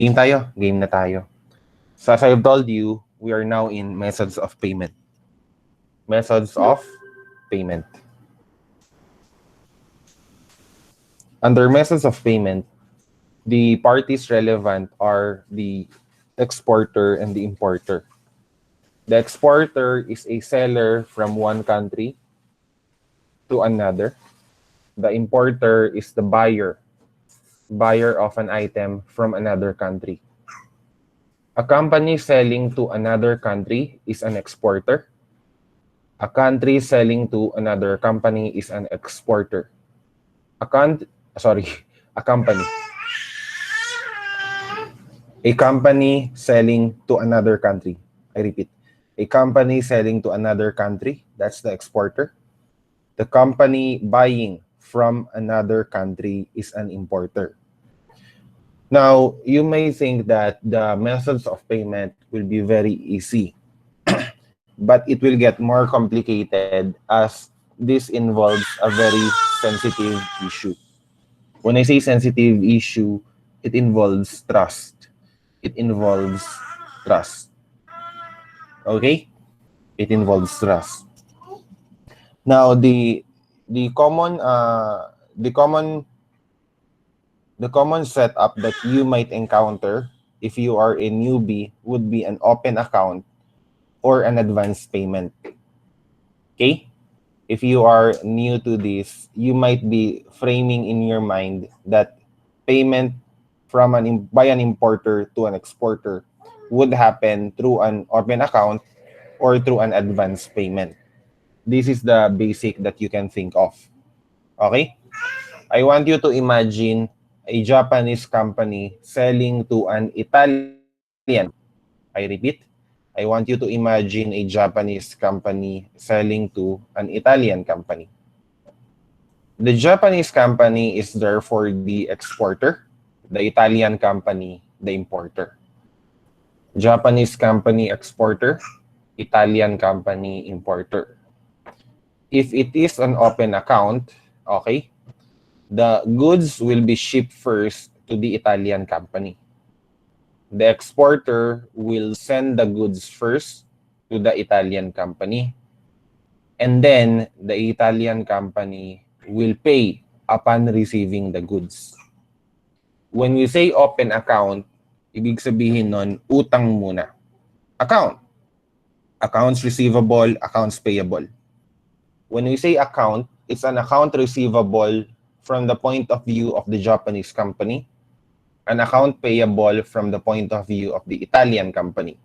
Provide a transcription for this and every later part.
Game tayo? Game na tayo. So as I've told you, we are now in methods of payment. Methods of payment. Under methods of payment, the parties relevant are the exporter and the importer. The exporter is a seller from one country to another. The importer is the buyer of an item from another country. A company selling to another country is an exporter. A country selling to another company is an exporter. A company. A company selling to another country. I repeat. A company selling to another country, that's the exporter. The company buying from another country is an importer. Now, you may think that the methods of payment will be very easy, but it will get more complicated as this involves a very sensitive issue. When I say sensitive issue, it involves trust. It involves trust. Okay? It involves trust. Now, the common setup that you might encounter if you are a newbie would be an open account or an advance payment. Okay? If you are new to this, you might be framing in your mind that payment by an importer to an exporter would happen through an open account or through an advance payment. This is the basic that you can think of. Okay? I want you to imagine a Japanese company selling to an Italian. I repeat, I want you to imagine a Japanese company selling to an Italian company. The Japanese company is therefore the exporter, the Italian company, the importer. Japanese company exporter, Italian company importer. If it is an open account, okay, the goods will be shipped first to the Italian company. The exporter will send the goods first to the Italian company, and then the Italian company will pay upon receiving the goods. When we say open account, ibig sabihin nun, utang muna. Account. Accounts receivable, accounts payable. When we say account, it's an account receivable from the point of view of the Japanese company, an account payable from the point of view of the Italian company.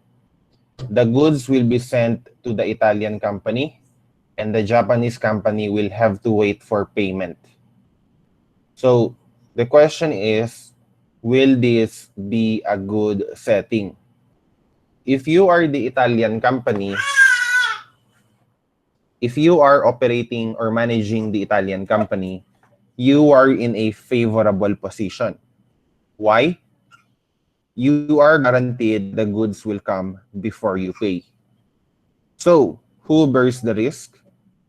The goods will be sent to the Italian company, and the Japanese company will have to wait for payment. So the question is, will this be a good setting? If you are the Italian company, if you are operating or managing the Italian company, you are in a favorable position. Why? You are guaranteed the goods will come before you pay. So, who bears the risk?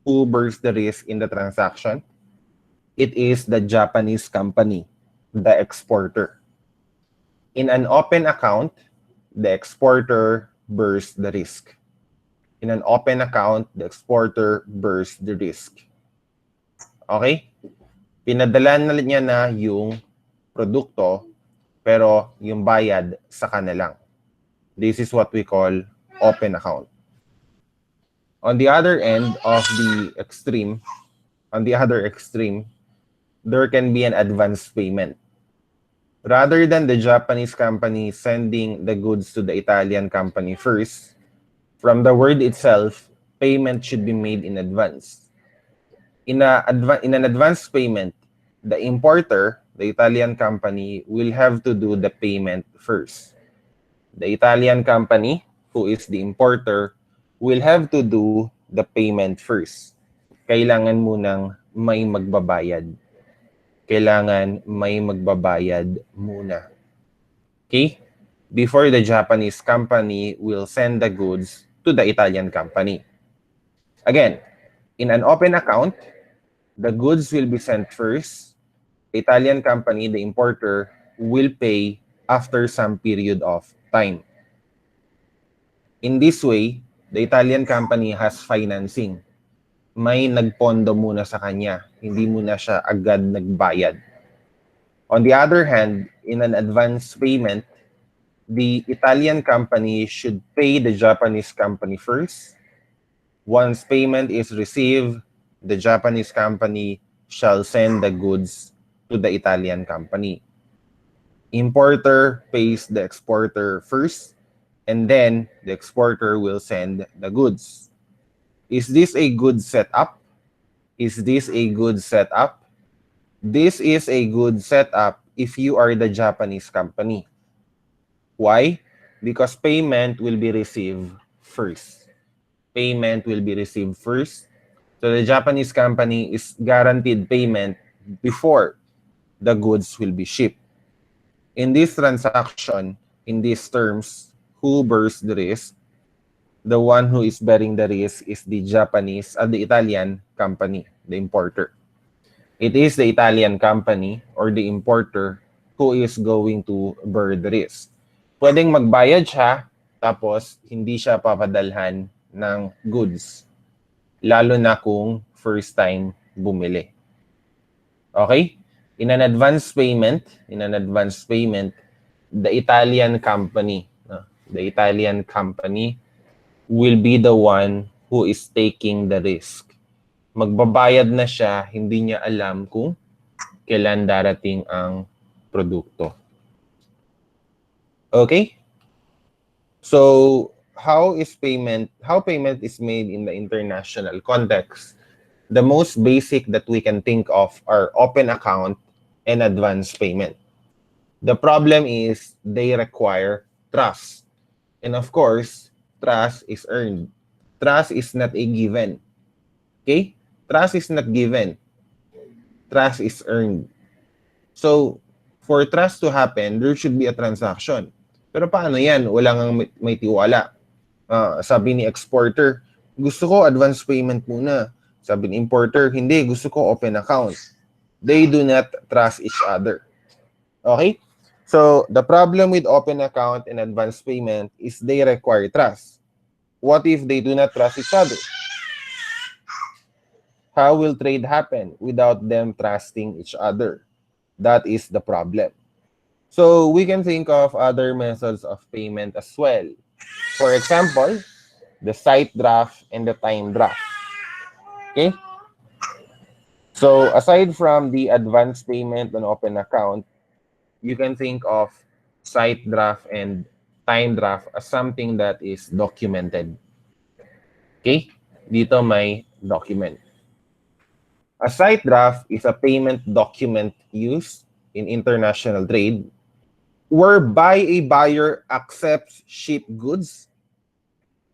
Who bears the risk in the transaction? It is the Japanese company, the exporter. In an open account, the exporter bears the risk. In an open account, the exporter bears the risk. Okay? Pinadala na niya na yung produkto, pero yung bayad sa kanilang. This is what we call open account. On the other end of the extreme, there can be an advance payment. Rather than the Japanese company sending the goods to the Italian company first, from the word itself, payment should be made in advance. In an advance payment, the importer, the Italian company, will have to do the payment first. The Italian company, who is the importer, will have to do the payment first. Kailangan munang may magbabayad. Kailangan may magbabayad muna. Okay? Before the Japanese company will send the goods to the Italian company. Again, in an open account, the goods will be sent first. Italian company, the importer, will pay after some period of time. In this way, the Italian company has financing. May nagpondo muna sa kanya, hindi muna siya agad nagbayad. On the other hand, in an advance payment, the Italian company should pay the Japanese company first. Once payment is received, the Japanese company shall send the goods to the Italian company. Importer pays the exporter first, and then the exporter will send the goods. Is this a good setup? Is this a good setup? This is a good setup if you are the Japanese company. Why? Because payment will be received first. Payment will be received first. So the Japanese company is guaranteed payment before the goods will be shipped. In this transaction, in these terms, who bears the risk? The one who is bearing the risk is the the Italian company, the importer. It is the Italian company or the importer who is going to bear the risk. Pwedeng magbayad siya, tapos hindi siya papadalhan ng goods. Lalo na kung first time bumili. Okay? In an advance payment, the Italian company will be the one who is taking the risk. Magbabayad na siya, hindi niya alam kung kailan darating ang produkto. Okay? So, how payment is made in the international context? The most basic that we can think of are open account and advance payment. The problem is they require trust. And of course, trust is earned. Trust is not a given. Okay? Trust is not given. Trust is earned. So, for trust to happen, there should be a transaction. Pero paano yan? Wala nang may tiwala. Sabi ni exporter, gusto ko advance payment muna. Sabi ni importer, hindi, gusto ko open account. They do not trust each other. Okay? So, the problem with open account and advance payment is they require trust. What if they do not trust each other? How will trade happen without them trusting each other? That is the problem. So, we can think of other methods of payment as well. For example, the sight draft and the time draft. Okay? So, aside from the advance payment on open account, you can think of sight draft and time draft as something that is documented. Okay? Dito may document. A sight draft is a payment document used in international trade whereby a buyer accepts shipped goods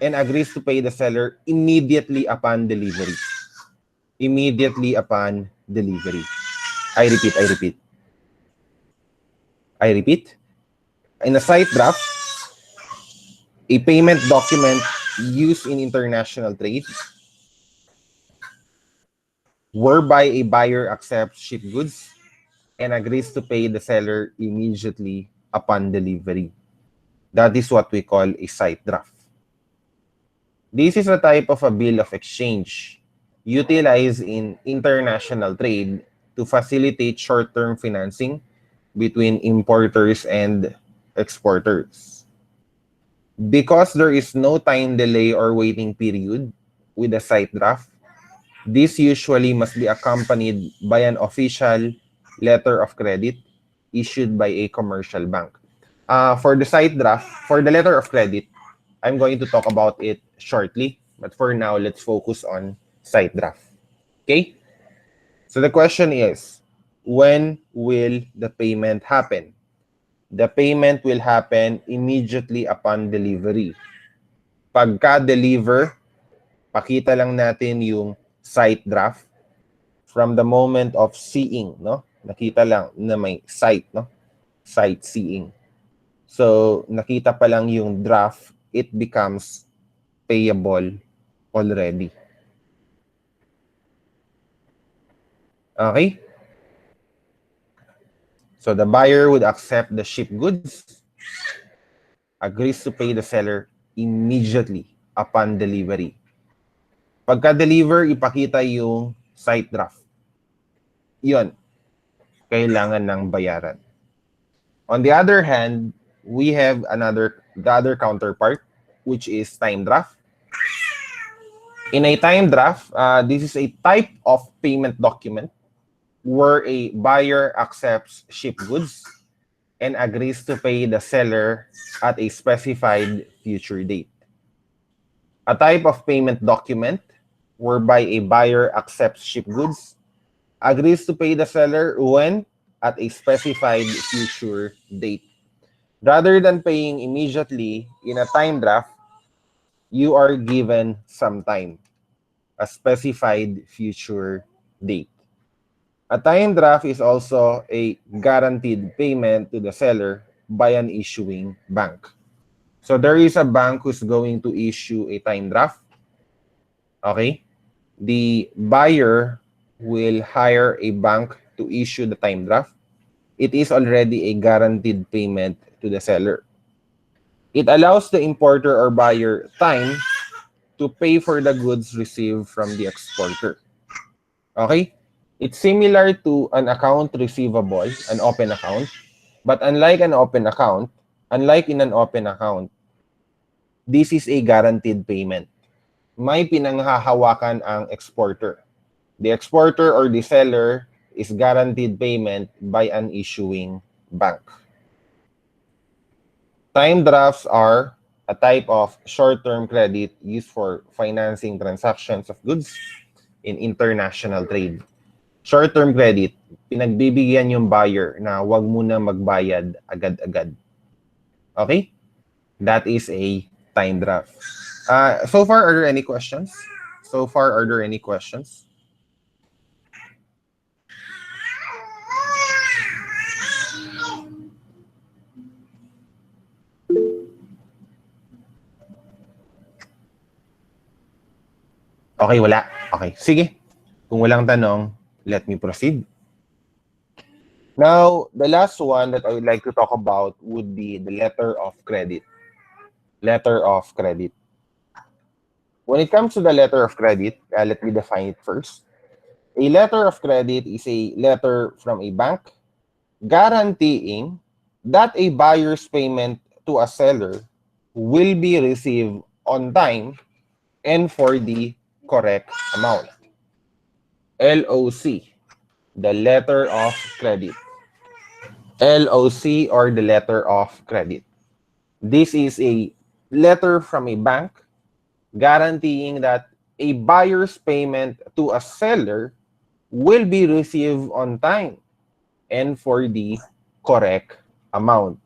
and agrees to pay the seller immediately upon delivery. Immediately upon delivery. I repeat. In a sight draft, a payment document used in international trade whereby a buyer accepts shipped goods and agrees to pay the seller immediately upon delivery. That is what we call a sight draft. This is a type of a bill of exchange utilized in international trade to facilitate short-term financing between importers and exporters. Because there is no time delay or waiting period with a sight draft, this usually must be accompanied by an official letter of credit issued by a commercial bank. For the sight draft, for the letter of credit, I'm going to talk about it shortly. But for now, let's focus on sight draft. Okay? So the question is, when will the payment happen? The payment will happen immediately upon delivery. Pagka-deliver, pakita lang natin yung sight draft from the moment of seeing, no? Nakita lang na may sight, no? Sight seeing. So, nakita pa lang yung draft, it becomes payable already. Okay? So the buyer would accept the shipped goods, agrees to pay the seller immediately upon delivery. Pagka-deliver, ipakita yung site draft. Yun, kailangan ng bayaran. On the other hand, we have the other counterpart, which is time draft. In a time draft, this is a type of payment document where a buyer accepts shipped goods and agrees to pay the seller at a specified future date. A type of payment document whereby a buyer accepts shipped goods, agrees to pay the seller when at a specified future date. Rather than paying immediately in a time draft, you are given some time, a specified future date. A time draft is also a guaranteed payment to the seller by an issuing bank. So there is a bank who's going to issue a time draft. Okay? The buyer will hire a bank to issue the time draft. It is already a guaranteed payment to the seller. It allows the importer or buyer time to pay for the goods received from the exporter. Okay? It's similar to an account receivable, an open account. But unlike in an open account, this is a guaranteed payment. May pinanghahawakan ang exporter. The exporter or the seller is guaranteed payment by an issuing bank. Time drafts are a type of short-term credit used for financing transactions of goods in international trade. Short-term credit, pinagbibigyan yung buyer na wag muna magbayad agad-agad. Okay? That is a time draft. So far, are there any questions? Okay, wala. Okay, sige. Kung walang tanong, let me proceed. Now, the last one that I would like to talk about would be the letter of credit. Letter of credit. When it comes to the letter of credit, let me define it first. A letter of credit is a letter from a bank guaranteeing that a buyer's payment to a seller will be received on time and for the correct amount. LOC, the letter of credit. LOC or the letter of credit. This is a letter from a bank guaranteeing that a buyer's payment to a seller will be received on time and for the correct amount.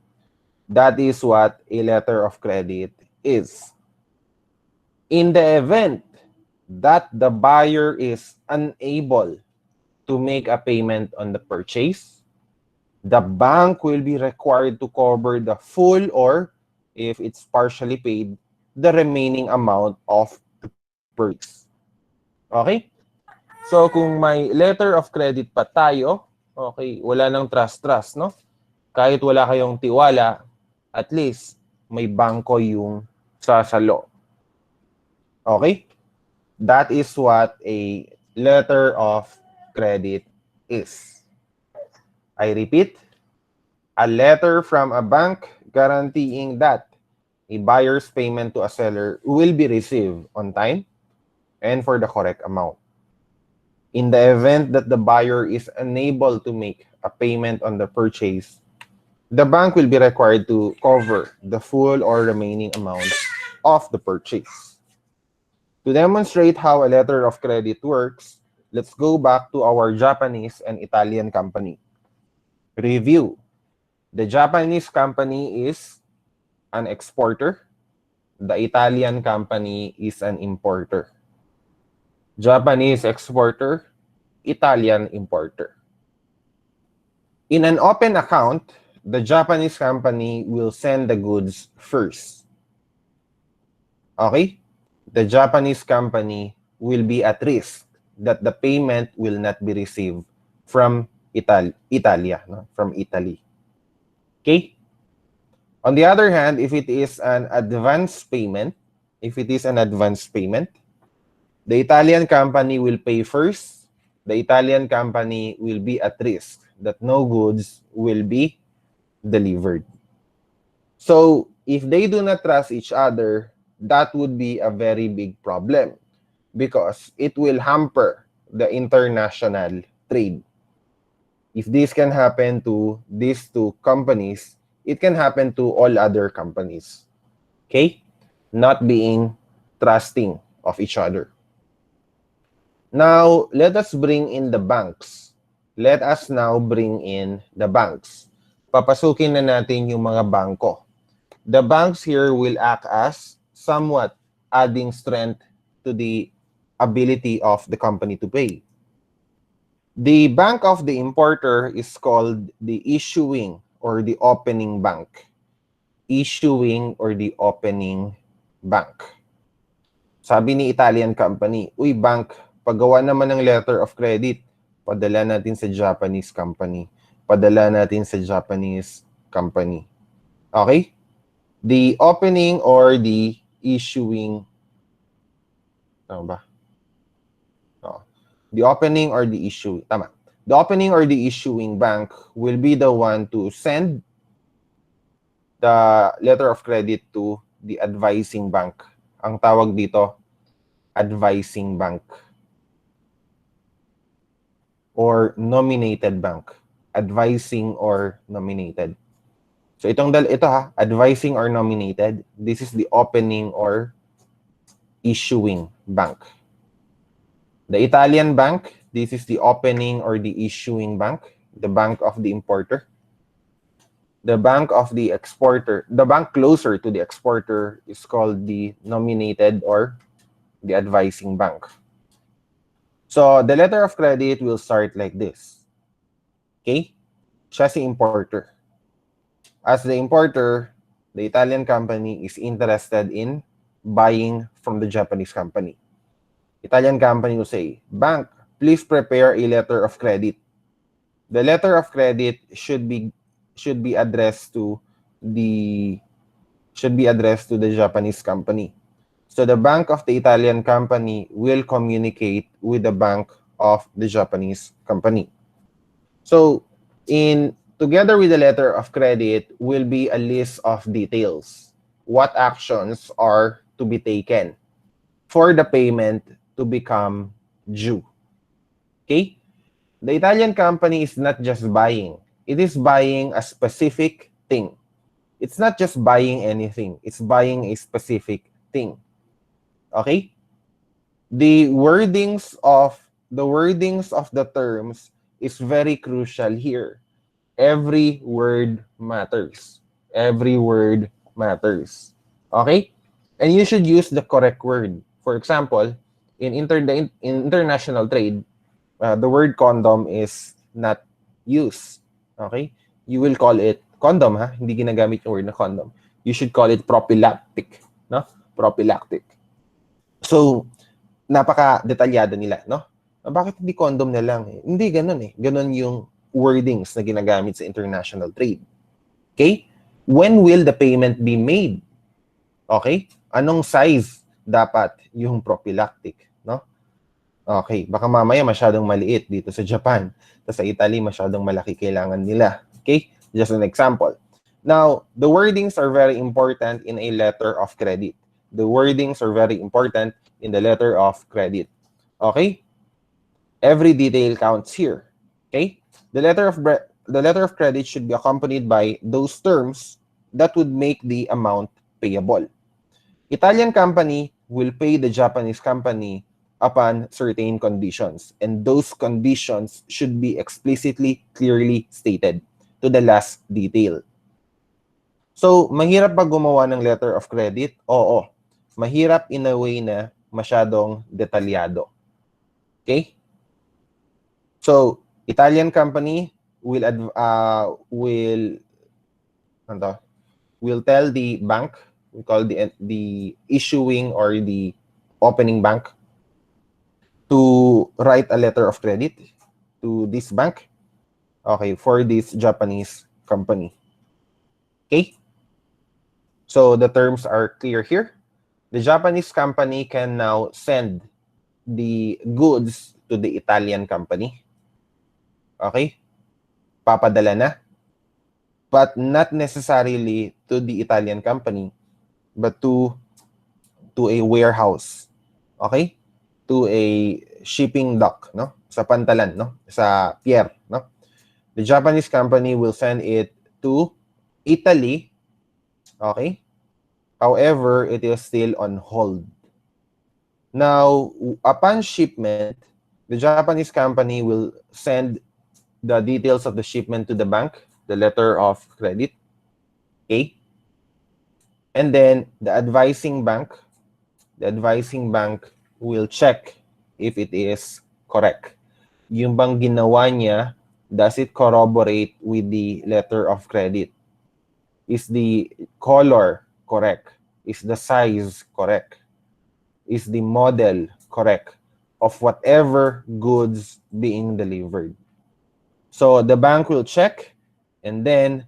That is what a letter of credit is. In the event that the buyer is unable to make a payment on the purchase, the bank will be required to cover the full or, if it's partially paid, the remaining amount of the purchase. Okay? So, kung may letter of credit pa tayo, okay, wala nang trust, no? Kahit wala kayong tiwala, at least may bangko yung sasalo. Okay? That is what a letter of credit is. I repeat, a letter from a bank guaranteeing that a buyer's payment to a seller will be received on time and for the correct amount. In the event that the buyer is unable to make a payment on the purchase, the bank will be required to cover the full or remaining amount of the purchase. To demonstrate how a letter of credit works, let's go back to our Japanese and Italian company. Review. The Japanese company is an exporter. The Italian company is an importer. Japanese exporter, Italian importer. In an open account, the Japanese company will send the goods first. Okay? The Japanese company will be at risk that the payment will not be received from Italia, no? From Italy. Okay? On the other hand, if it is an advance payment, the Italian company will pay first. The Italian company will be at risk that no goods will be delivered. So, if they do not trust each other, that would be a very big problem because it will hamper the international trade. If this can happen to these two companies, it can happen to all other companies. Okay? Not being trusting of each other. Now, let us bring in the banks. Let us now bring in the banks. Papasukin na natin yung mga bangko. The banks here will act as somewhat adding strength to the ability of the company to pay. The bank of the importer is called the issuing or the opening bank. Issuing or the opening bank. Sabi ni Italian company, uy bank, paggawa naman ng letter of credit, padala natin sa Japanese company. Padala natin sa Japanese company. Okay? The opening or the issuing, tama ba? Oh. The opening or the issue, tama. The opening or the issuing bank will be the one to send the letter of credit to the advising bank. Ang tawag dito, advising bank or nominated bank. Advising or nominated. So ito ha, advising or nominated, this is the opening or issuing bank. The Italian bank, this is the opening or the issuing bank, the bank of the importer. The bank of the exporter, the bank closer to the exporter is called the nominated or the advising bank. So the letter of credit will start like this. Okay? Siya si importer. As the importer, the Italian company is interested in buying from the Japanese company. Italian company will say, bank, please prepare a letter of credit. The letter of credit should be addressed to the Japanese company. So the bank of the Italian company will communicate with the bank of the Japanese company. So together with the letter of credit will be a list of details. What actions are to be taken for the payment to become due. Okay? The Italian company is not just buying. It is buying a specific thing. It's not just buying anything. It's buying a specific thing. Okay? The wordings of the terms is very crucial here. Every word matters. Every word matters. Okay? And you should use the correct word. For example, in international trade, the word condom is not used. Okay? You will call it condom, ha? Hindi ginagamit yung word na condom. You should call it prophylactic. No? Prophylactic. So, napaka-detalyado nila, no? Bakit hindi condom na lang? Hindi, ganun eh. Ganun yung wordings na ginagamit sa international trade. Okay? When will the payment be made? Okay? Anong size dapat yung prophylactic, no? Okay, baka mamaya masyadong maliit dito sa Japan. Tapos sa Italy, masyadong malaki kailangan nila. Okay? Just an example. Now, the wordings are very important in a letter of credit. The wordings are very important in the letter of credit. Okay? Every detail counts here. Okay? The letter of credit should be accompanied by those terms that would make the amount payable. Italian company will pay the Japanese company upon certain conditions, and those conditions should be explicitly, clearly stated to the last detail. So, mahirap ba gumawa ng letter of credit? Oo. Mahirap in a way na masyadong detalyado. Okay? So, Italian company will tell the bank, we call the issuing or the opening bank, to write a letter of credit to this bank. Okay, for this Japanese company. Okay? So the terms are clear here. The Japanese company can now send the goods to the Italian company. Okay? Papadala na. But not necessarily to the Italian company, but to a warehouse. Okay? To a shipping dock, no? Sa pantalan, no? Sa pier, no? The Japanese company will send it to Italy. Okay? However, it is still on hold. Now, upon shipment, the Japanese company will send the details of the shipment to the bank, the letter of credit. Okay? And then the advising bank will check if it is correct. Yung bang ginawa niya, does it corroborate with the letter of credit? Is the color correct? Is the size correct? Is the model correct of whatever goods being delivered? So the bank will check, and then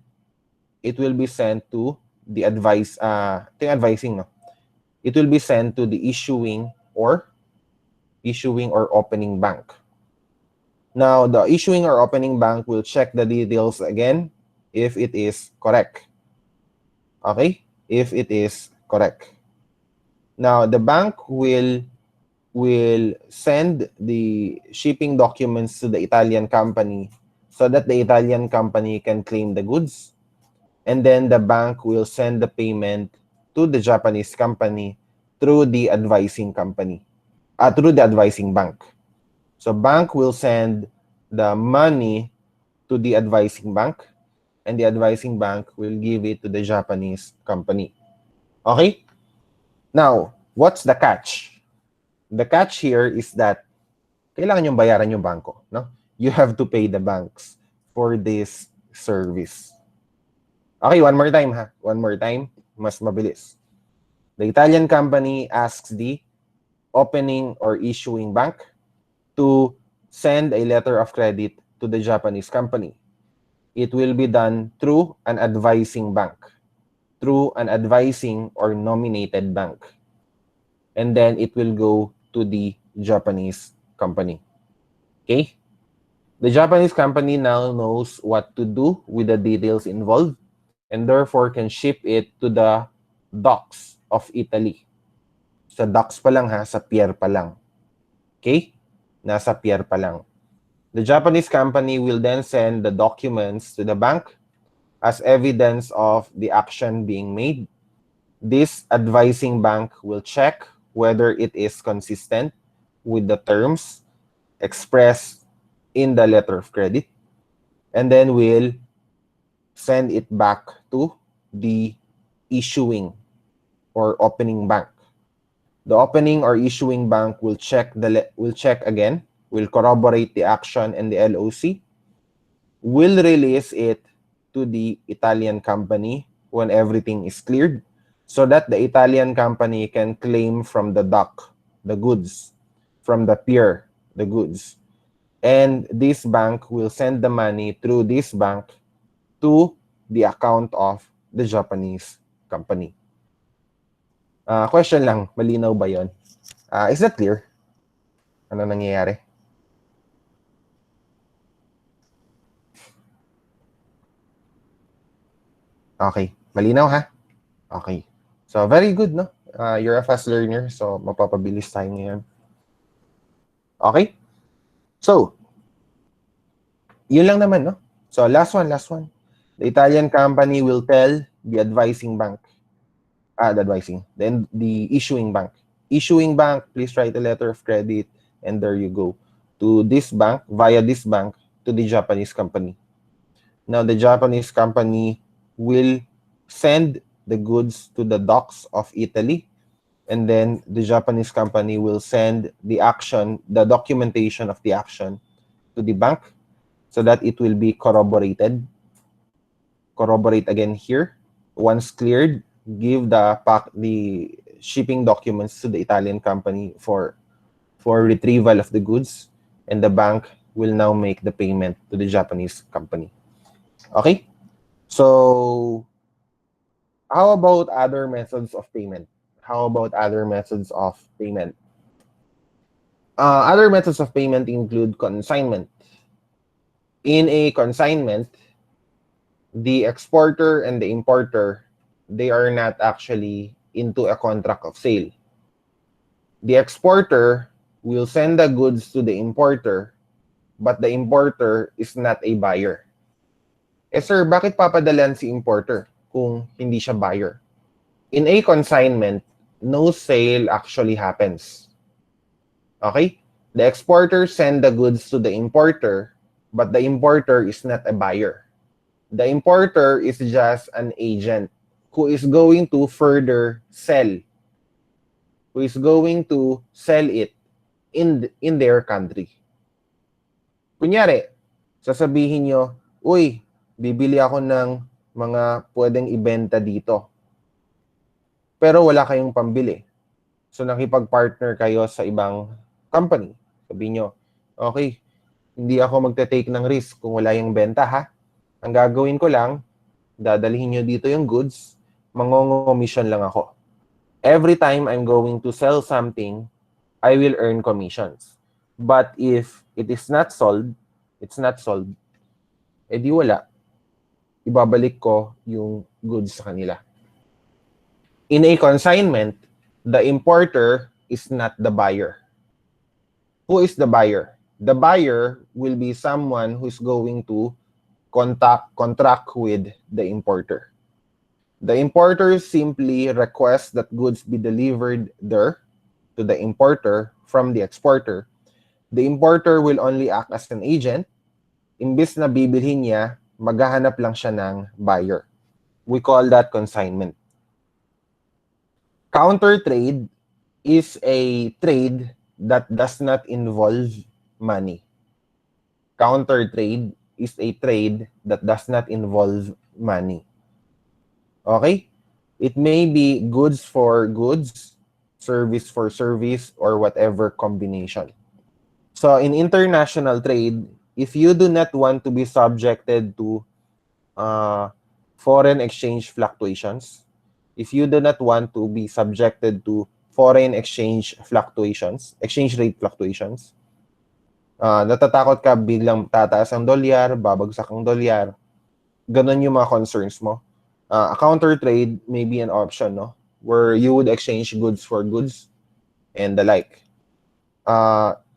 it will be sent to the advising, no? It will be sent to the issuing or opening bank. Now, the issuing or opening bank will check the details again if it is correct. Okay? If it is correct. Now, the bank will send the shipping documents to the Italian company so that the Italian company can claim the goods. And then the bank will send the payment to the Japanese company through the advising company, through the advising bank. So bank will send the money to the advising bank, and the advising bank will give it to the Japanese company. Okay? Now, what's the catch? The catch here is that kailangan yung bayaran yung banko, no? You have to pay the banks for this service. Okay, one more time ha. One more time, mas mabilis. The Italian company asks the opening or issuing bank to send a letter of credit to the Japanese company. It will be done through an advising bank, through an advising or nominated bank. And then it will go to the Japanese company. Okay? The Japanese company now knows what to do with the details involved and therefore can ship it to the docks of Italy. Sa docks pa lang ha, sa pier pa lang. Okay? Nasa pier pa lang. The Japanese company will then send the documents to the bank as evidence of the action being made. This advising bank will check whether it is consistent with the terms expressed in the letter of credit, and then will send it back to the issuing or opening bank. The opening or issuing bank will check again, will corroborate the action and the LOC, will release it to the Italian company when everything is cleared, so that the Italian company can claim from the dock the goods, from the pier the goods. And this bank will send the money through this bank to the account of the Japanese company. Question lang, malinaw ba yon? Is that clear? Ano nangyayari? Okay, malinaw ha? Okay. So, very good, no? You're a fast learner, so mapapabilis tayo ngayon. Okay? So, yun lang naman, no? So, last one. The Italian company will tell the advising bank, then the issuing bank. Issuing bank, please write a letter of credit, and there you go. To this bank, via this bank, to the Japanese company. Now, the Japanese company will send the goods to the docks of Italy, and then the Japanese company will send the documentation of the action to the bank so that it will be corroborated. Corroborate again here. Once cleared, give the shipping documents to the Italian company for retrieval of the goods, and the bank will now make the payment to the Japanese company. Okay? So, how about other methods of payment? How about other methods of payment? Other methods of payment include consignment. In a consignment, the exporter and the importer, they are not actually into a contract of sale. The exporter will send the goods to the importer, but the importer is not a buyer. Eh sir, bakit papadalan si importer kung hindi siya buyer? In a consignment, no sale actually happens. Okay? The exporter send the goods to the importer, but the importer is not a buyer. The importer is just an agent who is going to further sell, who is going to sell it in their country. Kunyari, sasabihin nyo, uy, bibili ako ng mga pwedeng ibenta dito. Pero wala kayong pambili. So nakipag-partner kayo sa ibang company. Sabihin nyo, okay, hindi ako magte-take ng risk kung wala yung benta ha. Ang gagawin ko lang, dadalhin nyo dito yung goods, mangongomission lang ako. Every time I'm going to sell something, I will earn commissions. But if it is not sold, edi wala. Ibabalik ko yung goods sa kanila. In a consignment, the importer is not the buyer. Who is the buyer? The buyer will be someone who's going to contract with the importer. The importer simply requests that goods be delivered there to the importer from the exporter. The importer will only act as an agent. Imbis na bibilhin niya, maghahanap lang siya ng buyer. We call that consignment. Counter trade is a trade that does not involve money. Counter trade is a trade that does not involve money. Okay? It may be goods for goods, service for service, or whatever combination. So in international trade, if you do not want to be subjected to foreign exchange fluctuations, if you do not want to be subjected to foreign exchange fluctuations, exchange rate fluctuations, natatakot ka biglang tataas ang dolyar, babagsak ang dolyar, ganun yung mga concerns mo. A counter trade may be an option, no? Where you would exchange goods for goods and the like.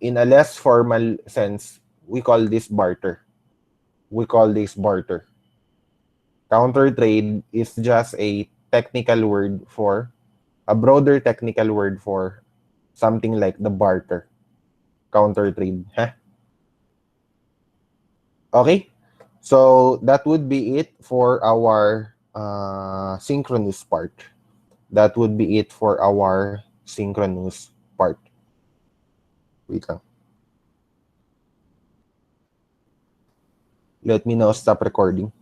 In a less formal sense, we call this barter. Counter trade is just a broader technical word for something like the barter. Counter trade. Huh? Okay? So that would be it for our synchronous part. Wait lang. Let me now stop recording.